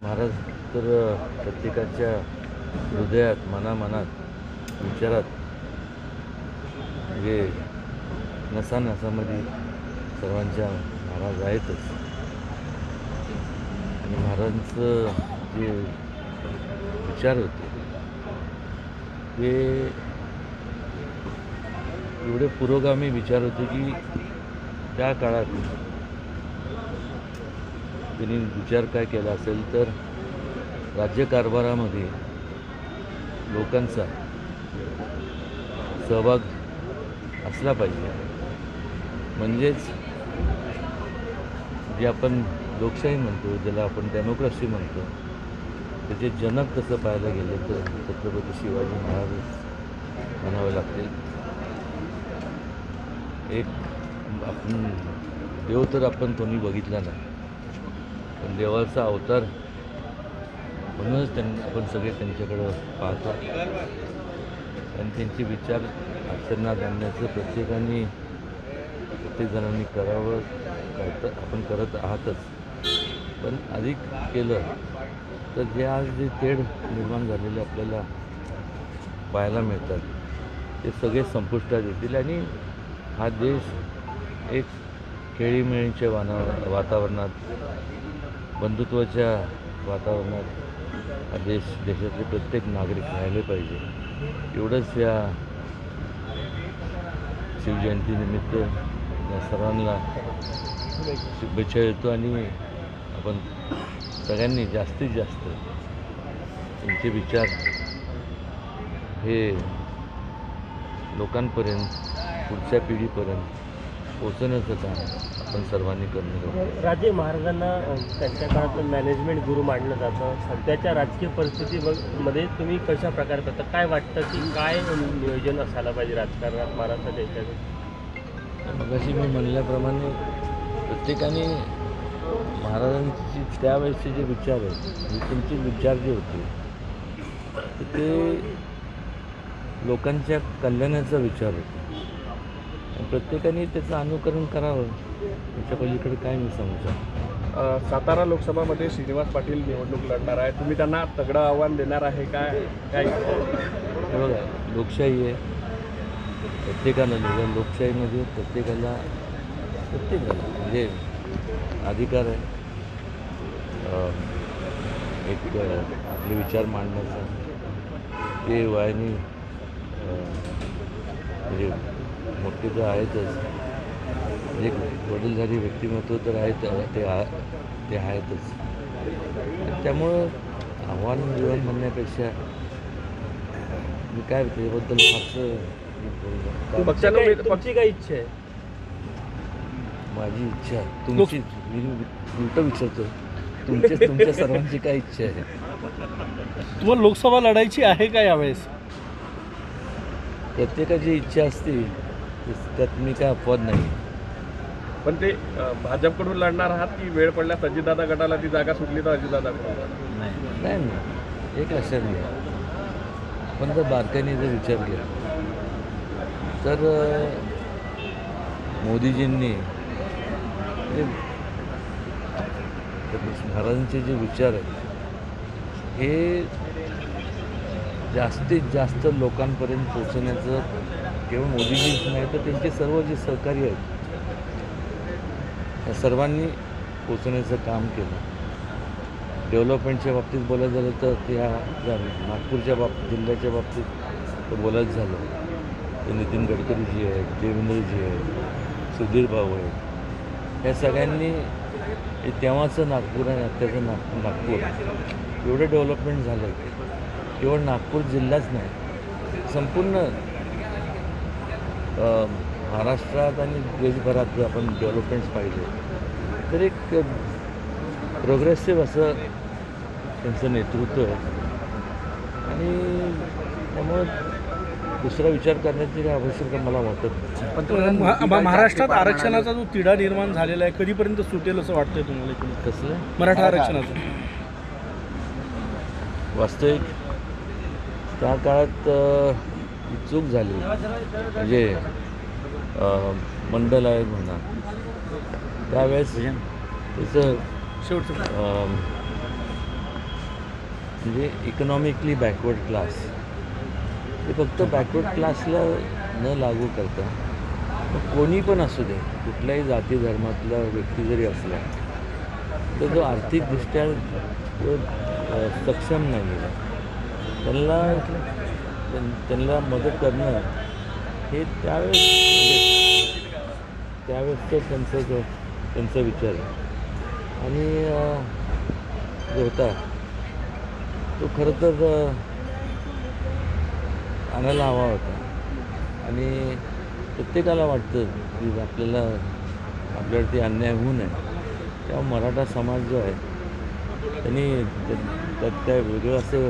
महाराज तर प्रत्येकाच्या हृदयात, मनामनात, विचारात म्हणजे नसानसामध्ये सर्वांच्या महाराज आहेतच. आणि महाराजांचं जे विचार होते ते एवढे पुरोगामी विचार होते की त्या काळात त्यांनी विचार काय केला असेल तर राज्यकारभारामध्ये लोकांचा सहभाग असला पाहिजे. म्हणजेच जे आपण लोकशाही म्हणतो, ज्याला आपण डेमोक्रेसी म्हणतो, त्याचे जनक तसं पाहायला गेलं तर छत्रपती शिवाजी महाराजच म्हणावे लागतील. एक आपण देव तर आपण कोणी बघितला नाही, पण देवाचा अवतार म्हणूनच आपण सगळे त्यांच्याकडं पाहतो आणि त्यांचे विचार आचरणात आणण्याचं प्रत्येक जणांनी करावं, आपण करत आहातच. पण अधिक केलं तर जे तेढ निर्माण झालेले आपल्याला पाहायला मिळतात ते सगळे संपुष्टात येतील आणि हा देश एक खेळीमेळीच्या वातावरणात, बंधुत्वाच्या वातावरणात हा देशातले प्रत्येक नागरिक राहिले पाहिजे. एवढंच या शिवजयंतीनिमित्त या सर्वांना शुभेच्छा देतो आणि आपण सगळ्यांनी जास्तीत जास्त त्यांचे विचार हे लोकांपर्यंत, पुढच्या पिढीपर्यंत पोचवण्याचं काम आपण सर्वांनी करणं. राजे महाराजांना त्यांच्या काळात मॅनेजमेंट गुरु मानलं जातं. सध्याच्या राजकीय परिस्थितीमध्ये तुम्ही कशा प्रकारे करता, काय वाटतं की काय नियोजन असायला पाहिजे राजकारणात महाराष्ट्राच्या याच्यात? मगाशी मी म्हणल्याप्रमाणे प्रत्येकाने महाराजांची त्यावेळेसचे जे विचार आहेत, जे त्यांचे विचार जे होते ते लोकांच्या कल्याणाचा विचार होता. प्रत्येकाने त्याचं अनुकरण करावं. त्याच्या पलीकडे काय मी सांगू शकतो. सातारा लोकसभामध्ये श्रीनिवास पाटील निवडणूक लढणार आहे. तुम्ही त्यांना तगडं आव्हान देणार आहे काय? हे बघा, लोकशाही आहे, प्रत्येकाला लोकशाहीमध्ये प्रत्येकाला म्हणजे अधिकार आहे एक आपले विचार मांडण्याचा. ते वयाने म्हणजे मोठे तर आहेतच, एक वडीलधारी व्यक्तिमत्व तर आहेत, ते आहेतच. त्यामुळं आव्हान बिव्हान म्हणण्यापेक्षा मी काय त्याबद्दल तुमची काय इच्छा आहे? माझी इच्छा तुमची, मी उलटं विचारतो, तुमच्या सर्वांची काय इच्छा आहे? तुम्हाला लोकसभा लढायची आहे का यावेळेस? प्रत्येकाची इच्छा असते, त्यात मी काय अपवाद नाही. पण ते भाजपकडून लढणार आहात की वेळ पडल्यास अजितदादा गटाला ती जागा सुटली तर अजितदादा? नाही, एक लक्षात घ्या, आपण जर बारकाईने जर विचार केला तर मोदीजींनी महाराजांचे जे विचार आहेत हे जास्तीत जास्त लोकांपर्यंत पोचवण्याचं केवळ मोदीजीच नाही तर त्यांचे सर्व जे सहकारी आहेत या सर्वांनी पोचवण्याचं काम केलं. डेव्हलपमेंटच्या बाबतीत बोलायचं झालं तर त्या नागपूरच्या जिल्ह्याच्या बाबतीत तर बोलायचं झालं तर नितीन गडकरीजी आहेत, देवेंद्रजी आहेत, सुधीर भाऊ आहेत, ह्या सगळ्यांनी तेव्हाचं नागपूर आणि आत्ताचं नागपूर एवढं डेव्हलपमेंट झालं आहे. केवळ नागपूर जिल्हाच नाही, संपूर्ण महाराष्ट्रात आणि देशभरात जर आपण डेव्हलपमेंट्स पाहिले तर एक प्रोग्रेसिव्ह असं त्यांचं नेतृत्व आहे आणि त्यामुळं दुसरा विचार करण्याची काही आवश्यकता मला वाटत नाही. पण महाराष्ट्रात आरक्षणाचा जो तिढा निर्माण झालेला आहे कधीपर्यंत सुटेल असं वाटतंय तुम्हाला? कसलं मराठा आरक्षणाचं वास्तविक त्या काळात चूक झाली, म्हणजे मंडल आयोग म्हणा त्यावेळेस त्याचं म्हणजे इकॉनॉमिकली बॅकवर्ड क्लास, ते फक्त बॅकवर्ड क्लासला न लागू करता मग कोणी पण असू दे, कुठल्याही जाती धर्मातला व्यक्ती जरी असला तर जो आर्थिकदृष्ट्या तो सक्षम नाही आहे, त्यांना मदत करणं हे त्यावेळेसचं त्यांचा विचार आहे. आणि जो होता तो खरं तर आणायला हवा होता. आणि प्रत्येकाला वाटतं की आपल्यावरती अन्याय होऊ नये, तेव्हा मराठा समाज जो आहे त्यांनी त्या वेगळं असं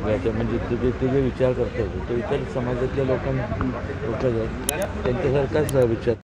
म्हणजे ते जे विचार करतात तो इतर समाजातल्या लोक त्यांच्यासारखाच विचार